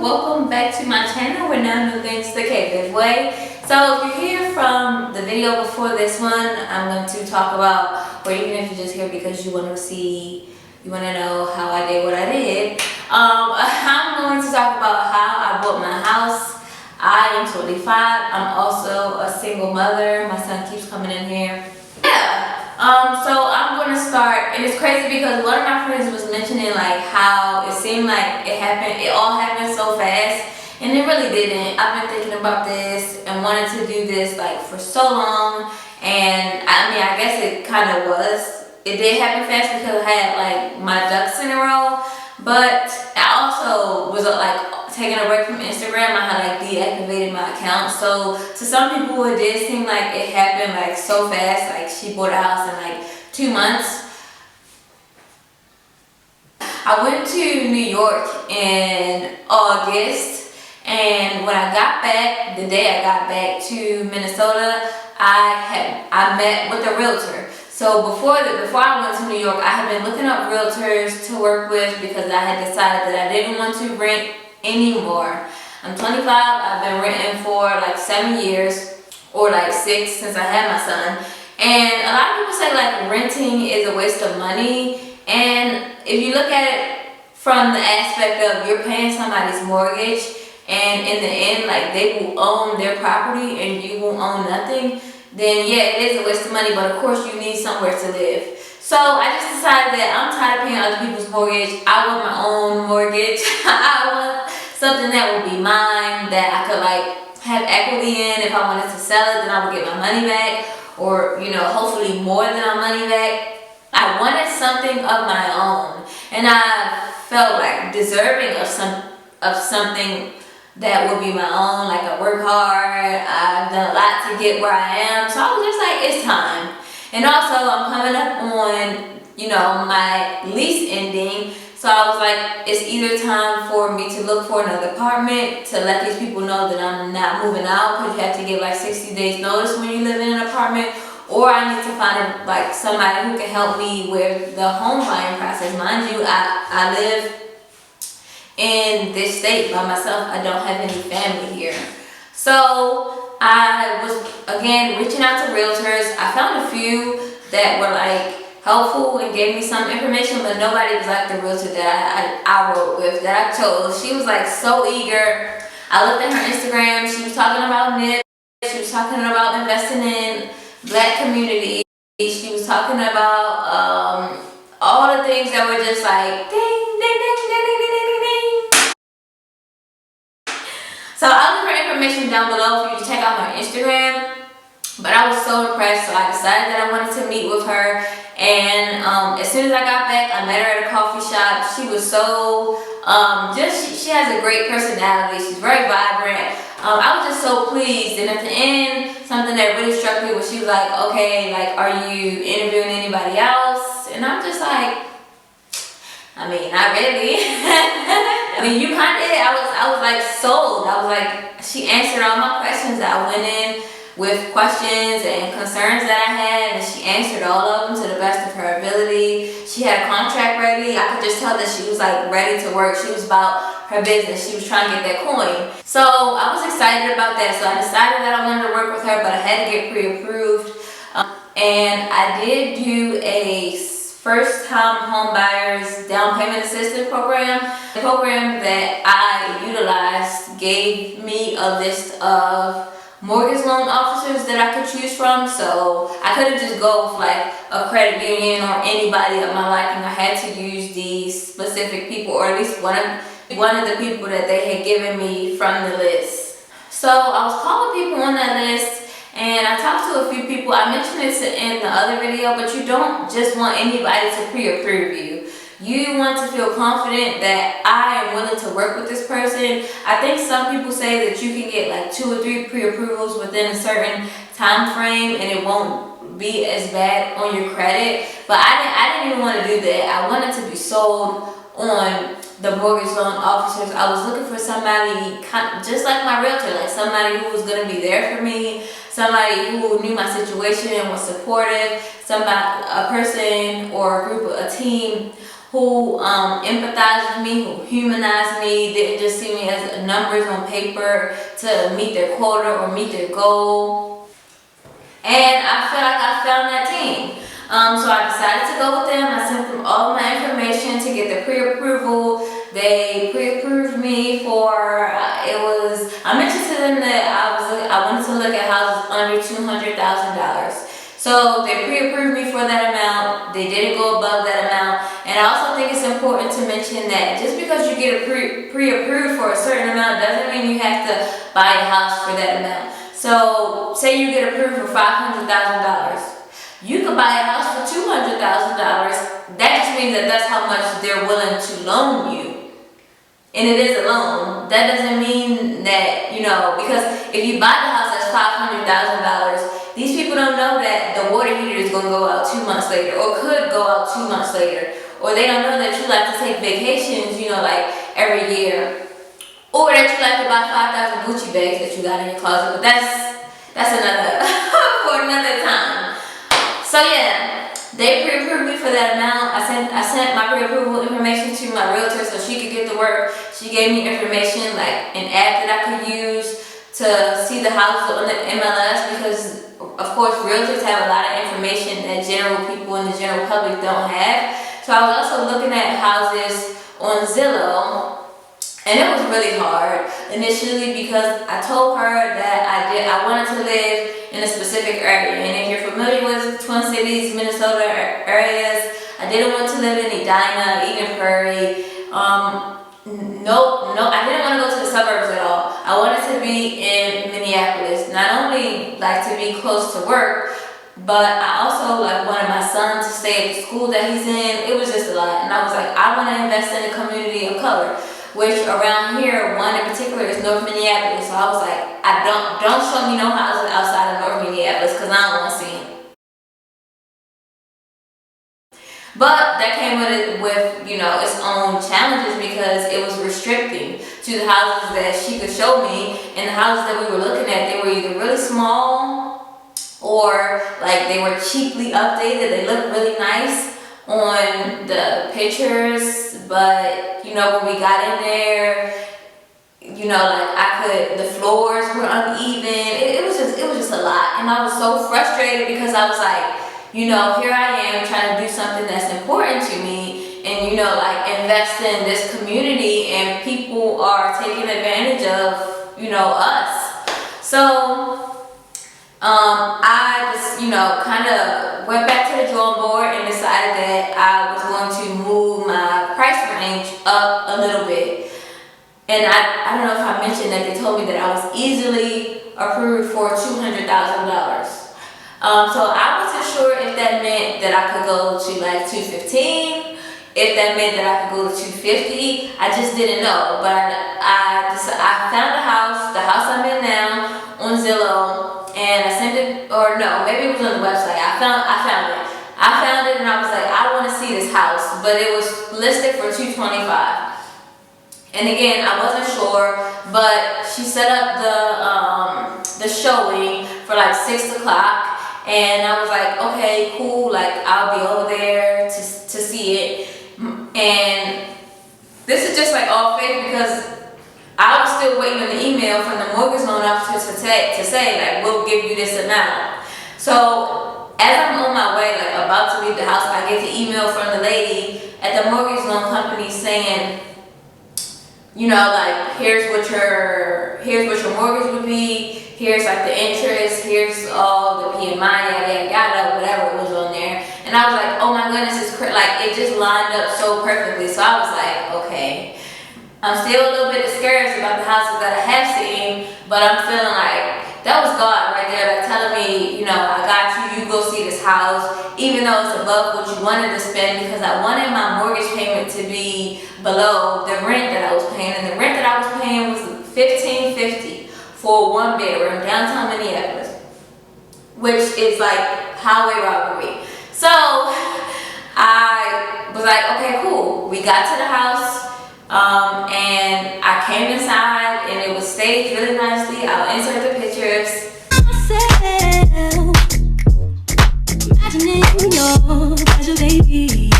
welcome back to my channel where now new things the K-Biz way. So if you're here from the video before this one, I'm going to talk about, or even if you're just here because you want to see, you want to know how I did what I did, I'm going to talk about how I bought my house. I am 25. I'm also a single mother. My son keeps coming in here. So I'm going to start, and it's crazy because one of my friends was mentioning like how it seemed like it all happened so fast, and it really didn't. I've been thinking about this and wanted to do this like for so long, and I mean, I guess it kind of was. It did happen fast because I had like my ducks in a row, but I also was like taking a break from Instagram. I had like deactivated my account, so to some people it did seem like it happened like so fast. Like she bought a house in like 2 months. I went to New York in August, and when I got back, the day I got back to Minnesota, I met with a realtor. So before I went to New York, I had been looking up realtors to work with because I had decided that I didn't want to rent anymore. I'm 25. I've been renting for like 7 years, or like 6 since I had my son. And a lot of people say like renting is a waste of money. And if you look at it from the aspect of you're paying somebody's mortgage, and in the end, like they will own their property and you will own nothing, then yeah, it is a waste of money. But of course, you need somewhere to live. So I just decided that I'm tired of paying other people's mortgage. I want my own mortgage. I want something that will be mine, that I could like have equity in. If I wanted to sell it, then I would get my money back, or hopefully more than my money back. I wanted something of my own, and I felt like deserving of something that would be my own. Like I work hard, I've done a lot to get where I am, so I was just like, it's time. And also I'm coming up on my lease ending, so I was like, it's either time for me to look for another apartment to let these people know that I'm not moving out, because you have to give like 60 days notice when you live in an apartment, or I need to find like somebody who can help me with the home buying process. Mind you, I live in this state by myself. I don't have any family here. So I was again reaching out to realtors. I found a few that were like helpful and gave me some information, but nobody was like the realtor that I wrote with, that I chose. She was like so eager. I looked at her Instagram. She was talking about NIP. She was talking about investing in Black community. She was talking about all the things that were just like ding, ding, ding, ding, ding, ding, ding, ding. So I'll leave her information down below for you to check out her Instagram. But I was so impressed, so I decided that I wanted to meet with her. And as soon as I got back, I met her at a coffee shop. She was so she has a great personality. She's very vibrant. I was just so pleased. And at the end, something that really struck me was she was like, okay, like, are you interviewing anybody else? And I'm just like, I mean, not really. I mean, you kind of did. I was like sold. I was like, she answered all my questions. I went in with questions and concerns that I had, and she answered all of them to the best of her ability. She had a contract ready. I could just tell that she was like ready to work. She was about her business. She was trying to get that coin. So I was excited about that. So I decided that I wanted to work with her, but I had to get pre-approved. And I did do a first-time home buyers down payment assistance program. The program that I utilized gave me a list of mortgage loan officers that I could choose from, so I couldn't just go with like a credit union or anybody of my liking. I had to use these specific people, or at least one of the people that they had given me from the list. So I was calling people on that list, and I talked to a few people. I mentioned this in the other video, but you don't just want anybody to pre-approve you. You want to feel confident that I am willing to work with this person. I think some people say that you can get like 2 or 3 pre-approvals within a certain time frame and it won't be as bad on your credit. But I didn't even want to do that. I wanted to be sold on the mortgage loan officers. I was looking for somebody just like my realtor, like somebody who was going to be there for me, somebody who knew my situation and was supportive, a person or a group, a team who empathized with me, who humanized me, didn't just see me as numbers on paper to meet their quota or meet their goal. And I feel like I found that team. So I decided to go with them. I sent them all my information to get the pre-approval. They pre-approved me for, I mentioned to them that I wanted to look at houses under $200,000. So they pre-approved me for that amount. They didn't go above that amount. And I also think it's important to mention that just because you get pre-approved for a certain amount doesn't mean you have to buy a house for that amount. So say you get approved for $500,000. You could buy a house for $200,000. That just means that that's how much they're willing to loan you. And it is a loan. That doesn't mean that, because if you buy the house that's $500,000, these people don't know that the water heater is going to go out 2 months later, or could go out 2 months later. Or they don't know that you like to take vacations, like every year. Or that you like to buy 5,000 Gucci bags that you got in your closet. But that's another, for another time. So yeah, they pre-approved me for that amount. I sent my pre-approval information to my realtor so she could get to work. She gave me information like an app that I could use to see the houses on the MLS, because of course realtors have a lot of information that general people in the general public don't have. So I was also looking at houses on Zillow, and it was really hard initially because I told her that I wanted to live in a specific area. And if you're familiar with Twin Cities, Minnesota areas, I didn't want to live in Edina, Eden Prairie. No, I didn't want to go to the suburbs at all. I wanted to be in Minneapolis. Not only like to be close to work, but I also wanted my son to stay at the school that he's in. It was just a lot. And I was like, I want to invest in a community of color, which around here, one in particular is North Minneapolis. So I was like, don't show me no houses outside of North Minneapolis because I don't want to see them. But that came with its own challenges, because it was restricting to the houses that she could show me. And the houses that we were looking at, they were either really small or they were cheaply updated. They looked really nice on the pictures, but when we got in there, the floors were uneven. It was just a lot, and I was so frustrated because I was like, here I am trying to do something that's important to me, and invest in this community, and people are taking advantage of us. So I just kind of went back to the drawing board and decided that I was going to move my price range up a little bit. And I don't know if I mentioned that they told me that I was easily approved for $200,000. So I wasn't sure if that meant that I could go to $215,000, if that meant that I could go to $250,000. I just didn't know. But I found the house I'm in now, on Zillow, and I sent it, or no, maybe it was on the website. I found it. I found it, and I was like, I want to see this house, but it was listed for $225,000. And again, I wasn't sure, but she set up the showing for 6 o'clock. And I was like, okay, cool, I'll be over there to see it. And this is just all fake, because I was still waiting on the email from the mortgage loan officer to say we'll give you this amount. So as I'm on my way, about to leave the house, I get the email from the lady at the mortgage loan company saying, here's what your mortgage would be, here's the interest, here's all the PMI, yada yada, whatever it was on there. And I was like, oh my goodness, it's it just lined up so perfectly. So I was like, okay. I'm still a little bit discouraged about the houses that I have seen, but I'm feeling like that was God right there, telling me, I got you, you go see this house, even though it's above what you wanted to spend, because I wanted my mortgage payment to be below the rent that I was paying. And the rent that I was paying was $1,550 for a 1-bedroom downtown Minneapolis, which is highway robbery. So I was like, okay, cool. We got to the house, and I came inside, and it was staged really nicely. I'll insert the pictures. Imagining your pleasure, baby.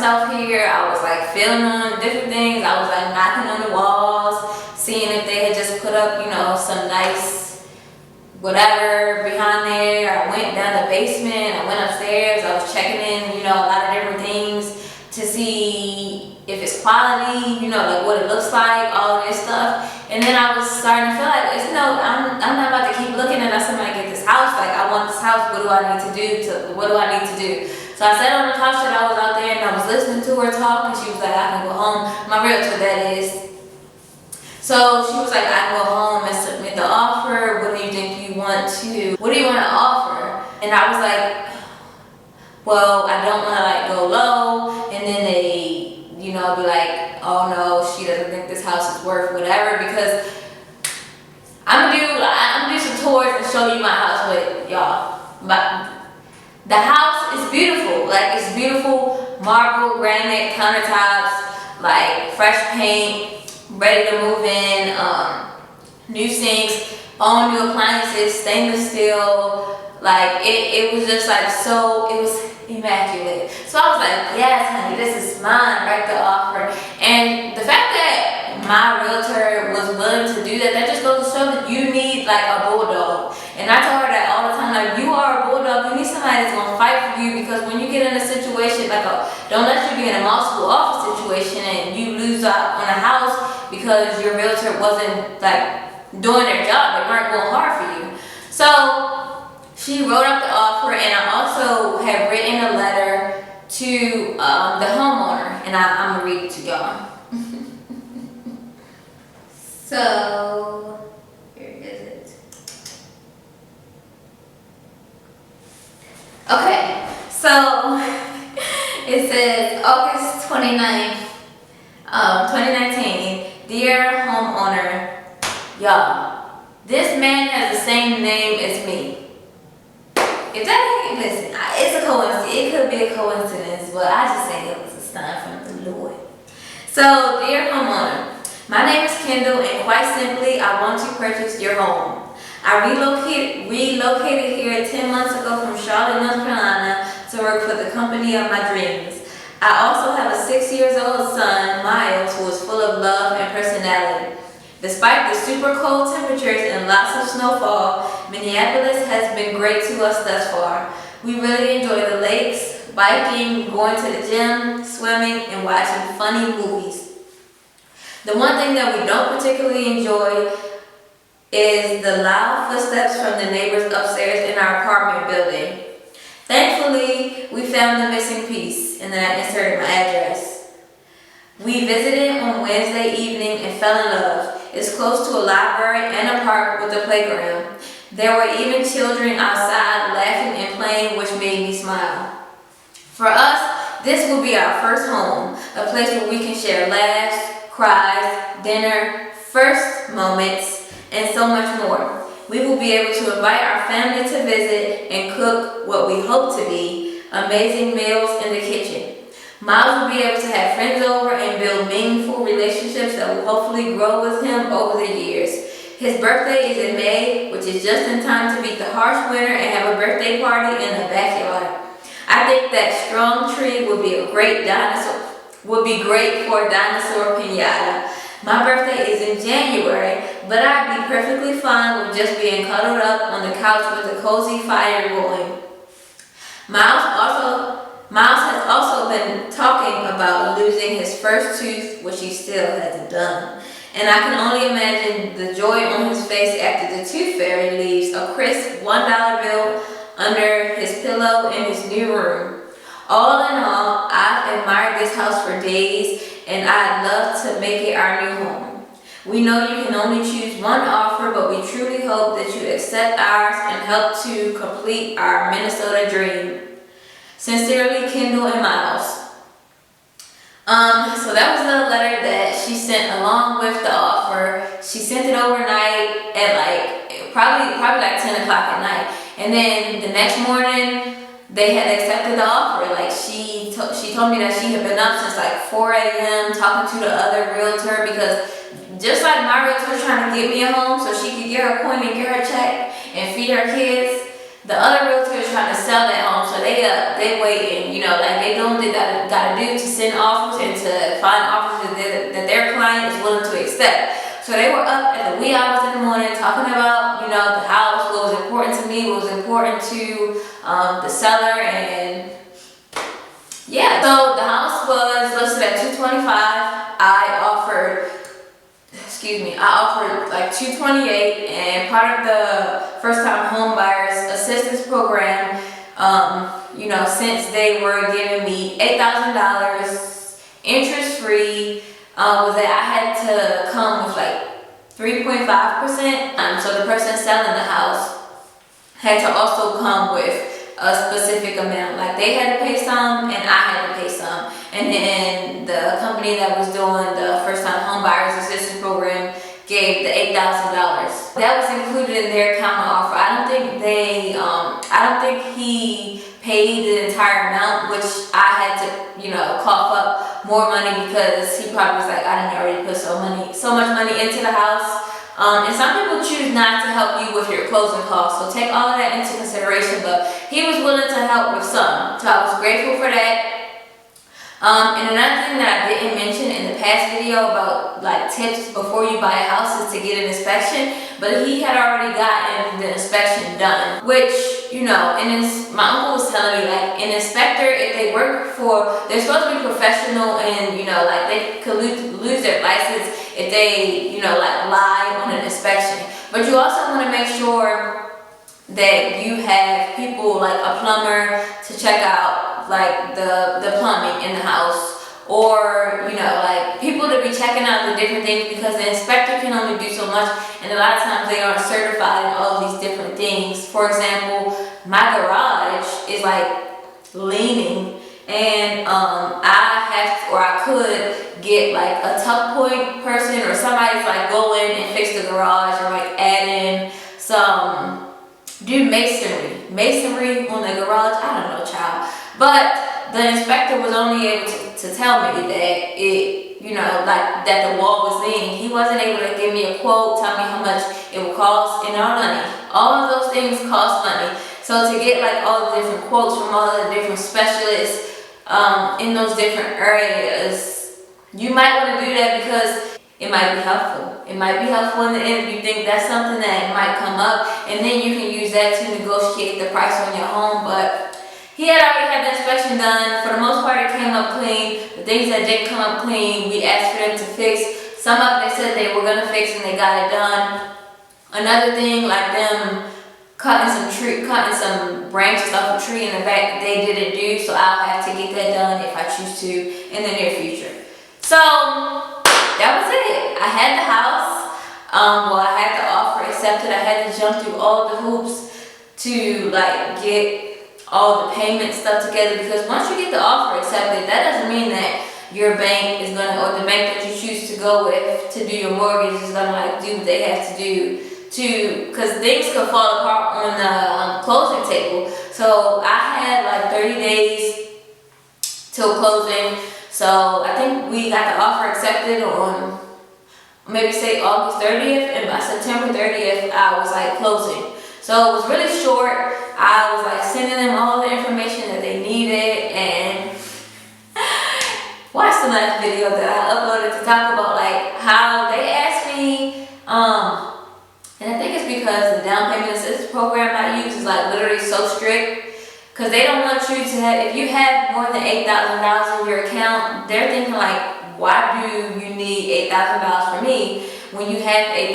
myself here. I was like feeling on different things. I was like knocking on the walls, seeing if they had just put up, you know, some nice whatever behind there. I went down the basement, I went upstairs, I was checking in, you know, a lot of different things to see if it's quality, you know, like what it looks like, all of this stuff. And then I was starting to feel like, I'm not about to keep looking and somebody get this house. Like, I want this house. What do I need to do? What do I need to do? So I sat on the couch that I was out there and I was listening to her talk, and she was like, I can go home. My realtor, that is. So she was like, I can go home and submit the offer. What do you think you want to offer? And I was like, well, I don't want to like go low, and then they, you know, be like, oh no, she doesn't think this house is worth whatever, because I'm gonna do some tours and show you my house with y'all. But the house is beautiful. Like, it's beautiful, marble, granite, countertops, like fresh paint, ready to move in, new sinks, all new appliances, stainless steel. Like, it was just like, so, it was immaculate. So I was like, yes, honey, this is mine, right, the offer. And the fact that my realtor was willing to do that, that just goes to show that you need like a bulldog. And I told her that all the time, like, you are a bulldog, you need somebody that's gonna fight for you, because when you get in a situation, like, don't let you be in a multiple offer situation and you lose out on a house because your realtor wasn't like doing their job, they weren't going hard for you. So she wrote up the offer, and I also have written a letter to the homeowner, and I'm gonna read it to y'all. So, here is it. Okay, so it says August 29th, 2019. Dear homeowner, y'all, this man has the same name as me. If that ain't, listen, it's a coincidence. It could be a coincidence, but I just think it was a sign from the Lord. So, dear homeowner, my name is Kendall, and quite simply, I want to purchase your home. I relocated here 10 months ago from Charlotte, North Carolina, to work for the company of my dreams. I also have a 6-year-old son, Miles, who is full of love and personality. Despite the super cold temperatures and lots of snowfall, Minneapolis has been great to us thus far. We really enjoy the lakes, biking, going to the gym, swimming, and watching funny movies. The one thing that we don't particularly enjoy is the loud footsteps from the neighbors upstairs in our apartment building. Thankfully, we found the missing piece, and then I inserted my address. We visited on Wednesday evening and fell in love. It's close to a library and a park with a playground. There were even children outside laughing and playing, which made me smile. For us, this will be our first home, a place where we can share laughs, cries, dinner, first moments, and so much more. We will be able to invite our family to visit and cook what we hope to be amazing meals in the kitchen. Miles will be able to have friends over and build meaningful relationships that will hopefully grow with him over the years. His birthday is in May, which is just in time to beat the harsh winter and have a birthday party in the backyard. I think that strong tree would be great for a dinosaur piñata. My birthday is in January, but I'd be perfectly fine with just being cuddled up on the couch with a cozy fire going. Miles has also been talking about losing his first tooth, which he still hasn't done. And I can only imagine the joy on his face after the tooth fairy leaves a crisp $1 bill under his pillow in his new room. All in all, I've admired this house for days, and I'd love to make it our new home. We know you can only choose one offer, but we truly hope that you accept ours and help to complete our Minnesota dream. Sincerely, Kendall and Miles. So that was the letter that she sent along with the offer. She sent it overnight at like probably like 10 o'clock at night, and then the next morning they had accepted the offer. Like she told me that she had been up since like 4 a.m. talking to the other realtor, because just like my realtor was trying to get me a home so she could get her coin and get her check and feed her kids, the other realtor is trying to sell that home, so they waiting, you know, like they doing what they gotta do to send offers and to find offers that their client is willing to accept. So they were up at the wee hours in the morning talking about, you know, the house, what was important to me, what was important to the seller, and yeah. So the house was listed at $225. I offered like $228, and part of the first time home buyers assistance program, you know, since they were giving me $8,000 interest free, was that I had to come with like 3.5%. So the person selling the house had to also come with a specific amount. Like they had to pay some and I had to pay some. And then the company that was doing the first time home buyers assistance program gave the $8,000. That was included in their counter offer. I don't think he paid the entire amount, which I had to, you know, cough up more money because he probably was like, I didn't already put so much money into the house. And some people choose not to help you with your closing costs, so take all of that into consideration, but he was willing to help with some, so I was grateful for that. And another thing that I didn't mention in the past video about like tips before you buy a house is to get an inspection, but he had already gotten the inspection done, which, you know, and my uncle was telling me like an inspector, if they work for, they're supposed to be professional, and you know, like they could lose their license if they, you know, like lie on an inspection. But you also want to make sure that you have people like a plumber to check out like the plumbing in the house, or you know, like people to be checking out the different things, because the inspector can only do so much, and a lot of times they aren't certified in all these different things. For example, my garage is like leaning, and I could get like a tuck point person or somebody to like go in and fix the garage, or like add in do masonry on the garage. I don't know, child. But the inspector was only able to tell me that it, you know, like that the wall was leaning. He wasn't able to give me a quote, tell me how much it would cost, and all money. All of those things cost money. So to get like all the different quotes from all the different specialists in those different areas, you might want to do that because it might be helpful. It might be helpful in the end if you think that's something that might come up, and then you can use that to negotiate the price on your home. But he had already had the inspection done. For the most part, it came up clean. The things that didn't come up clean, we asked for them to fix. Some of it they said they were gonna fix and they got it done. Another thing, like them cutting some branches off a tree in the back, they didn't do, so I'll have to get that done if I choose to in the near future. So that was it. I had the house. I had the offer accepted. I had to jump through all the hoops to like get all the payment stuff together, because once you get the offer accepted, that doesn't mean that your bank is gonna, or the bank that you choose to go with to do your mortgage is gonna like do what they have to do because things could fall apart on the closing table. So I had like 30 days till closing. So I think we got the offer accepted on maybe say August 30th, and by September 30th I was like closing. So it was really short. I was like sending them all the information that they needed, and watch the last video that I uploaded to talk about like how they asked me, and I think it's because the down payment assistance program I use is like literally so strict, because they don't want you to have, if you have more than $8,000 in your account, they're thinking like, why do you need $8,000 from me when you have $8,000?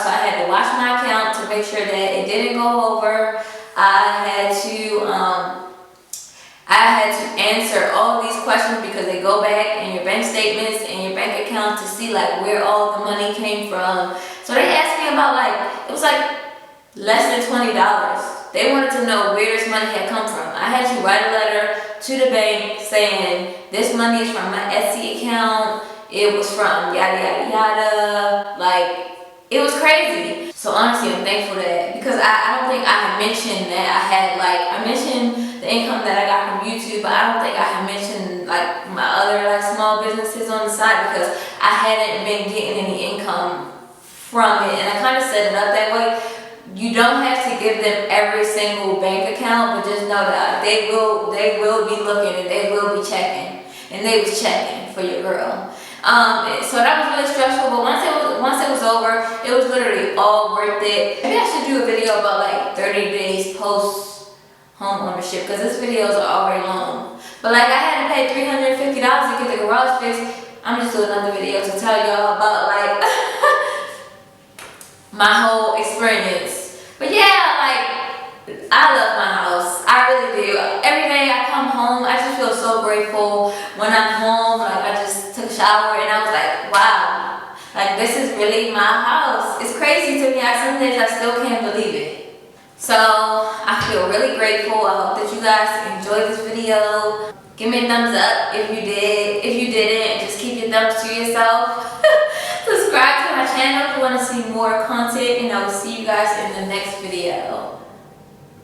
So I had to watch my account to make sure that it didn't go over. I had to answer all of these questions, because they go back in your bank statements and your bank account to see like where all the money came from. So they asked me about like, it was like less than $20. They wanted to know where this money had come from. I had to write a letter to the bank saying this money is from my Etsy account. It was from yada yada yada. Like, it was crazy. So honestly, I'm thankful that, because I don't think I had mentioned that I mentioned the income that I got from YouTube, but I don't think I had mentioned like my other like small businesses on the side, because I hadn't been getting any income from it. And I kind of set it up that way. You don't have to give them every single bank account, but just know that they will be looking and they will be checking, and they was checking for your girl. So that was really stressful, but once it was over, it was literally all worth it. Maybe I should do a video about like 30 days post home ownership, because this videos are already long. But like, I had to pay $350 to get the garage fixed. I'm just doing another video to tell y'all about like my whole experience. But yeah, like, I love my house. I really do. Every day I come home, I just feel so grateful. When I'm home, like, I just took a shower and I was like, wow, like, this is really my house. It's crazy to me. Some days I still can't believe it. So I feel really grateful. I hope that you guys enjoyed this video. Give me a thumbs up if you did. If you didn't, just keep your thumbs to yourself. Subscribe to my channel if you want to see more content, and I will see you guys in the next video.